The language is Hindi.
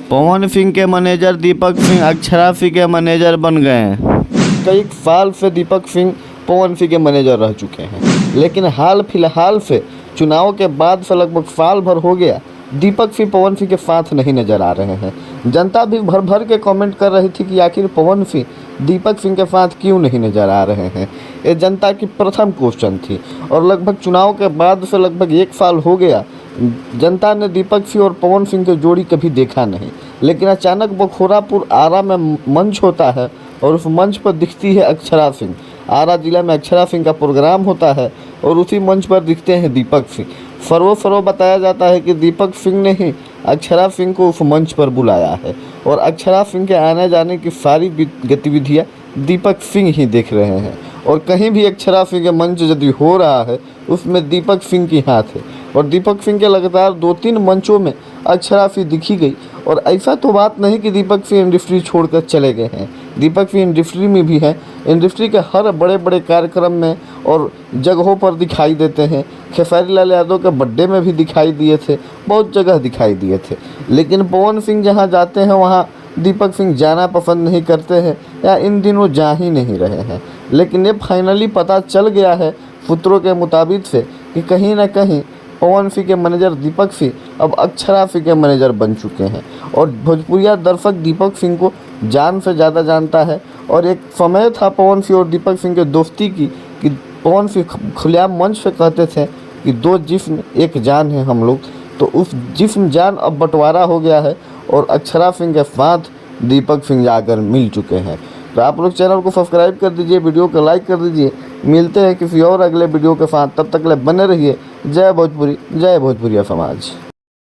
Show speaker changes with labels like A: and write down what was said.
A: पवन सिंह के मैनेजर दीपक सिंह अक्षरा सिंह के मैनेजर बन गए हैं। कई साल से दीपक सिंह पवन सिंह के मैनेजर रह चुके हैं, लेकिन हाल फिलहाल से चुनाव के बाद से लगभग साल भर हो गया दीपक सिंह पवन सिंह के साथ नहीं नजर आ रहे हैं। जनता भी भर भर के कमेंट कर रही थी कि आखिर पवन सिंह दीपक सिंह के साथ क्यों नहीं नजर आ रहे हैं। ये जनता की प्रथम क्वेश्चन थी और लगभग चुनाव के बाद से लगभग 1 साल हो गया जनता ने दीपक सिंह और पवन सिंह की जोड़ी कभी देखा नहीं। लेकिन अचानक बखोरापुर आरा में मंच होता है और उस मंच पर दिखती है अक्षरा सिंह। आरा जिला में अक्षरा सिंह का प्रोग्राम होता है और उसी मंच पर दिखते हैं दीपक सिंह। सर्वो बताया जाता है कि दीपक सिंह ने ही अक्षरा सिंह को उस मंच पर बुलाया है और अक्षरा सिंह के आने जाने की सारी गतिविधियां दीपक सिंह ही देख रहे हैं। और कहीं भी अक्षरा सिंह के मंच यदि हो रहा है उसमें दीपक सिंह की हाथ है और दीपक सिंह के लगातार 2-3 मंचों में अक्षरा सिंह दिखी गई। और ऐसा तो बात नहीं कि दीपक सिंह इंडस्ट्री छोड़कर चले गए हैं, दीपक सिंह इंडस्ट्री में भी हैं। इंडस्ट्री के हर बड़े बड़े कार्यक्रम में और जगहों पर दिखाई देते हैं। खेसारी लाल यादव के बर्थडे में भी दिखाई दिए थे, बहुत जगह दिखाई दिए थे। लेकिन पवन सिंह जहाँ जाते हैं वहाँ दीपक सिंह जाना पसंद नहीं करते हैं या इन दिनों जा ही नहीं रहे हैं। लेकिन ये फाइनली पता चल गया है सूत्रों के मुताबिक से कि कहीं ना कहीं पवन सिंह के मैनेजर दीपक सिंह अब अक्षरा सिंह के मैनेजर बन चुके हैं और भोजपुरिया दर्शक दीपक सिंह को जान से ज़्यादा जानता है। और एक समय था पवन सिंह और दीपक सिंह के दोस्ती की कि पवन सिंह खुलेआम मंच से कहते थे कि 2 जिस्म एक जान है हम लोग। तो उस जिस्म जान अब बंटवारा हो गया है और अक्षरा सिंह के साथ दीपक सिंह जाकर मिल चुके हैं। तो आप लोग चैनल को सब्सक्राइब कर दीजिए, वीडियो को लाइक कर दीजिए। मिलते हैं किसी और अगले वीडियो के साथ, तब तक ले बने रहिए। जय भोजपुरी, जय भोजपुरिया समाज।